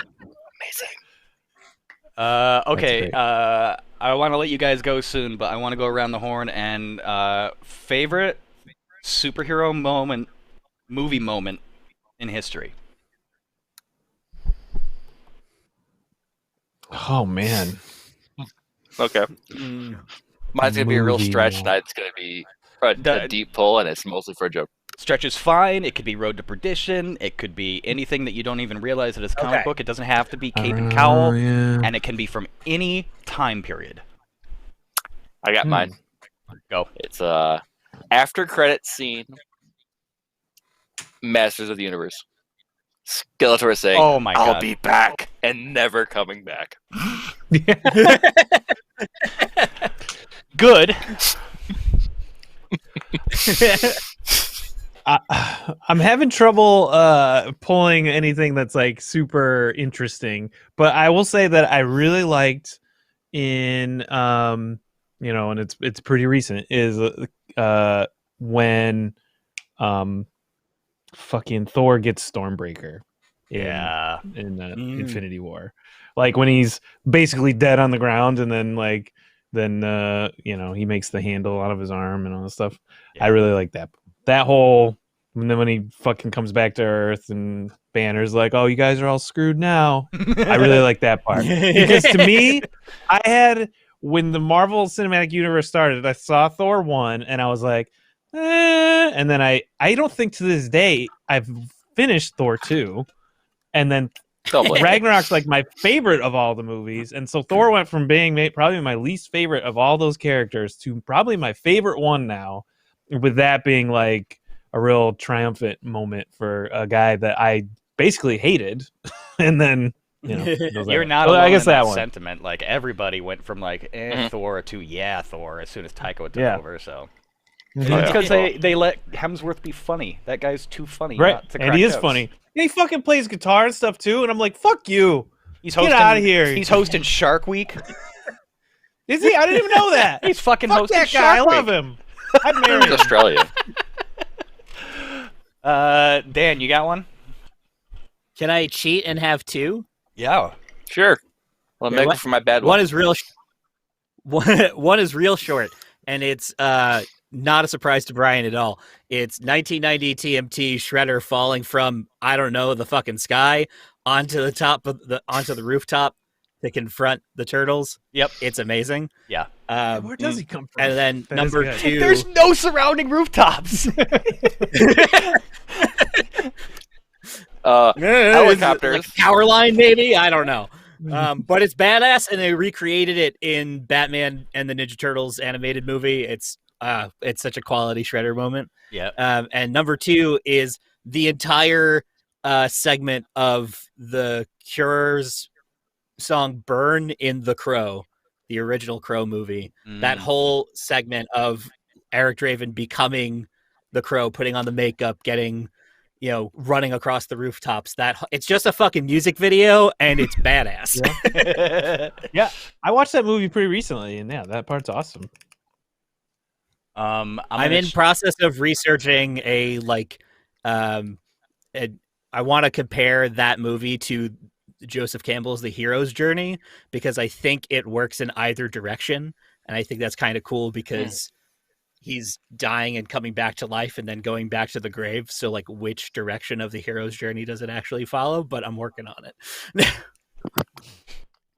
Okay. great. I want to let you guys go soon, but I want to go around the horn and favorite superhero movie moment in history. Oh man. Okay. Mine's gonna be a real movie stretch. one. Tonight's gonna be a deep pull, and it's mostly for a joke. Stretch is fine. It could be Road to Perdition. It could be anything that you don't even realize that it's a comic book. It doesn't have to be Cape and Cowl, Yeah. and it can be from any time period. I got mine. Go. It's after credit scene. Masters of the Universe. Skeletor saying, Oh my "I'll god. be back," and never coming back. Good. I'm having trouble pulling anything that's like super interesting, but I will say that I really liked in and it's pretty recent is when fucking Thor gets Stormbreaker in Infinity War, like when he's basically dead on the ground and then he makes the handle out of his arm and all this stuff. I really like that whole, and then when he fucking comes back to Earth and Banner's like, "Oh, you guys are all screwed now." I really like that part because to me, when the Marvel Cinematic Universe started, I saw Thor 1 and I was like, and then I don't think to this day I've finished Thor 2, and then Ragnarok's like my favorite of all the movies, and so Thor went from being probably my least favorite of all those characters to probably my favorite one now, with that being like a real triumphant moment for a guy that I basically hated. And then You're not alone in that sentiment. Like everybody went from like Thor to Thor as soon as Taika took over. So it's because they let Hemsworth be funny. That guy's too funny, right? To and he is jokes. funny. And he fucking plays guitar and stuff too. And I'm like, fuck you. Get out of here. He's hosting Shark Week. Is he? I didn't even know that. He's fucking fuck hosting that guy. Shark I love Week. him. I'd marry him. Australia. Dan, you got one? Can I cheat and have two? Yeah. Sure. Well, make it for my bad one. One is real. One is real short, and it's not a surprise to Bryan at all. It's 1990 TMT Shredder falling from the fucking sky onto the rooftop to confront the turtles. Yep, it's amazing. Yeah. Where does he come from? And then number 2, there's no surrounding rooftops. Helicopters. Like power line, maybe? I don't know. But it's badass, and they recreated it in Batman and the Ninja Turtles animated movie. It's such a quality Shredder moment. Yeah. And number 2 is the entire segment of the Cure's song "Burn" in The Crow, the original Crow movie. That whole segment of Eric Draven becoming the Crow, putting on the makeup, getting running across the rooftops. It's just a fucking music video, and it's badass. Yeah, I watched that movie pretty recently, and that part's awesome. I'm in process of researching I want to compare that movie to Joseph Campbell's The Hero's Journey, because I think it works in either direction, and I think that's kind of cool because he's dying and coming back to life and then going back to the grave. So like, which direction of the hero's journey does it actually follow? But I'm working on it.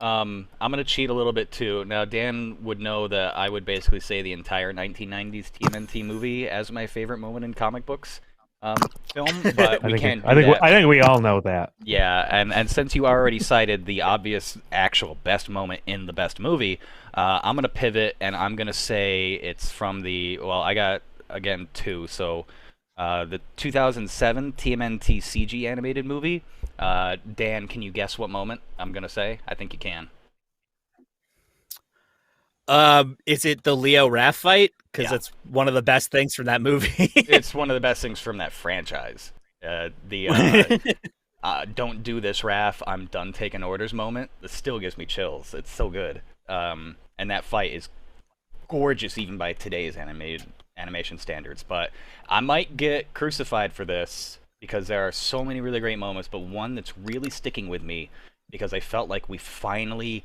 I'm going to cheat a little bit too. Now, Dan would know that I would basically say the entire 1990s TMNT movie as my favorite moment in comic books film, but we can't do that. I think we all know that. Yeah, and since you already cited the obvious actual best moment in the best movie, I'm going to pivot, and I'm going to say it's from I got, again, 2, so the 2007 TMNT CG animated movie. Dan, can you guess what moment I'm going to say? I think you can. Is it the Leo Raph fight? Because it's one of the best things from that movie. It's one of the best things from that franchise. Don't do this, Raph. I'm done taking orders moment. It still gives me chills. It's so good. And that fight is gorgeous even by today's animation standards. But I might get crucified for this because there are so many really great moments, but one that's really sticking with me because I felt like we finally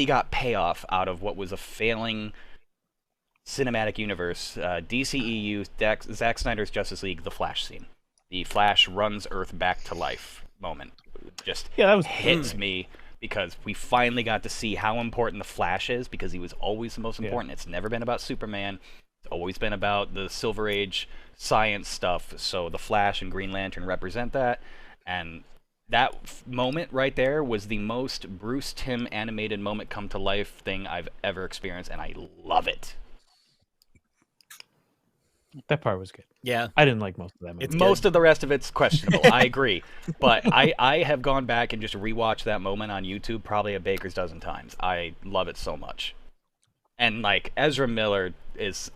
got payoff out of what was a failing cinematic universe. DCEU, Zack Snyder's Justice League, the Flash scene. The Flash runs Earth back to life moment. Just hits me because we finally got to see how important the Flash is, because he was always the most important. It's never been about Superman. It's always been about the Silver Age science stuff. So the Flash and Green Lantern represent that. And that moment right there was the most Bruce Timm animated moment come to life thing I've ever experienced, and I love it. That part was good. Yeah. I didn't like most of that movie. Most of the rest of it's questionable. I agree. But I have gone back and just rewatched that moment on YouTube probably a baker's dozen times. I love it so much. And, like, Ezra Miller is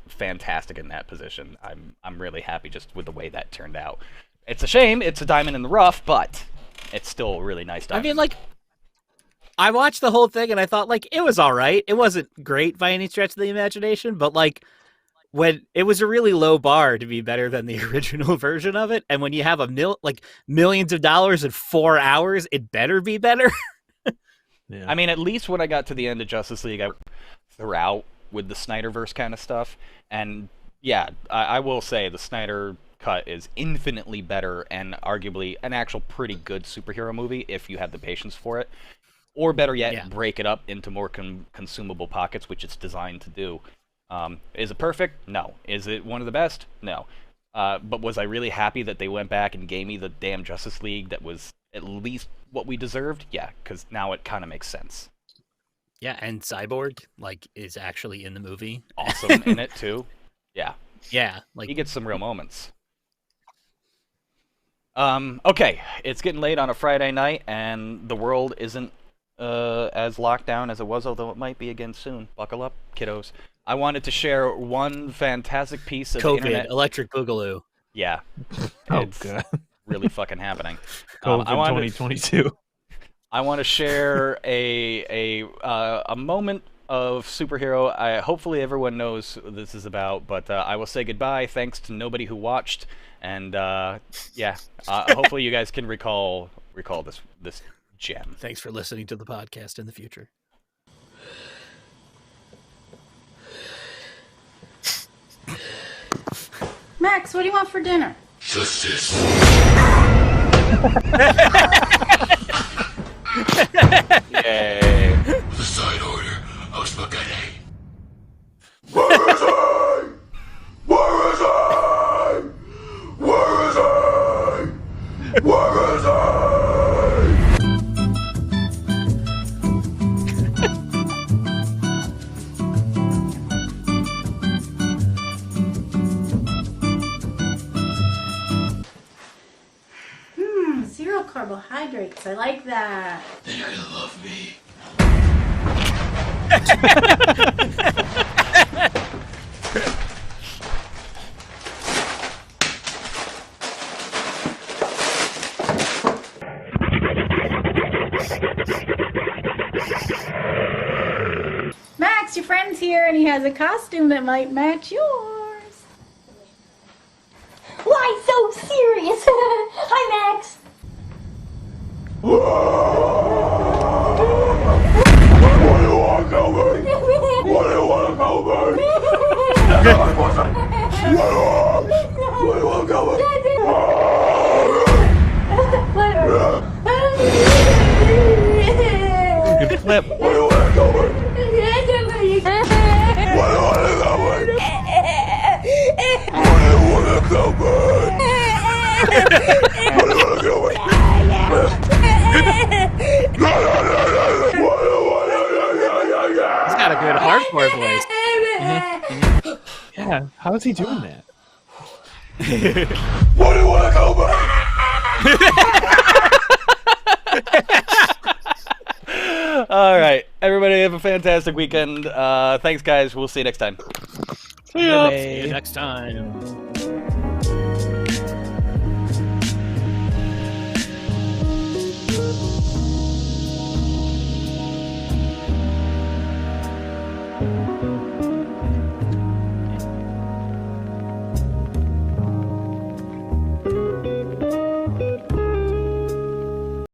fantastic in that position. I'm really happy just with the way that turned out. It's a shame. It's a diamond in the rough, but it's still a really nice diamond. I mean, like, I watched the whole thing and I thought, like, it was all right. It wasn't great by any stretch of the imagination, but, like, when it was a really low bar to be better than the original version of it, and when you have millions of dollars in 4 hours, it better be better. Yeah. I mean, at least when I got to the end of Justice League, I threw out with the Snyderverse kind of stuff, and yeah, I will say the Snyder cut is infinitely better and arguably an actual pretty good superhero movie if you have the patience for it, or better yet, break it up into more consumable pockets, which it's designed to do. Is it perfect? No. Is it one of the best? No. But was I really happy that they went back and gave me the damn Justice League that was at least what we deserved? Yeah, because now it kind of makes sense. Yeah, and Cyborg, like, is actually in the movie. Awesome in it, too. Yeah. Yeah. Like, he gets some real moments. Okay, it's getting late on a Friday night, and the world isn't as locked down as it was, although it might be again soon. Buckle up, kiddos. I wanted to share one fantastic piece of COVID, internet. Electric Boogaloo. Yeah. Oh, God. Really fucking happening. COVID 2022. I want to share a moment of superhero. Hopefully everyone knows what this is about, but I will say goodbye. Thanks to nobody who watched, and hopefully you guys can recall this gem. Thanks for listening to the podcast in the future. Max, what do you want for dinner? Justice. Yay. With a side order of spaghetti. Where is he? Where is he? Where is he? Where is he? Zero carbohydrates. I like that. Then you're gonna love me. Max, your friend's here and he has a costume that might match yours. Why so serious? Hi, Max. What do you want, Gilbert? What do you want, Gilbert? What do you want, Gilbert? Good flip. What do you want, Gilbert? What do you want, Gilbert? What do you want, Gilbert? What do you want, Gilbert? He's got a good hardcore voice. Yeah, how is he doing that? What do you want, Gilbert? All right, everybody have a fantastic weekend. Thanks, guys. We'll see you next time. See ya. See you next time.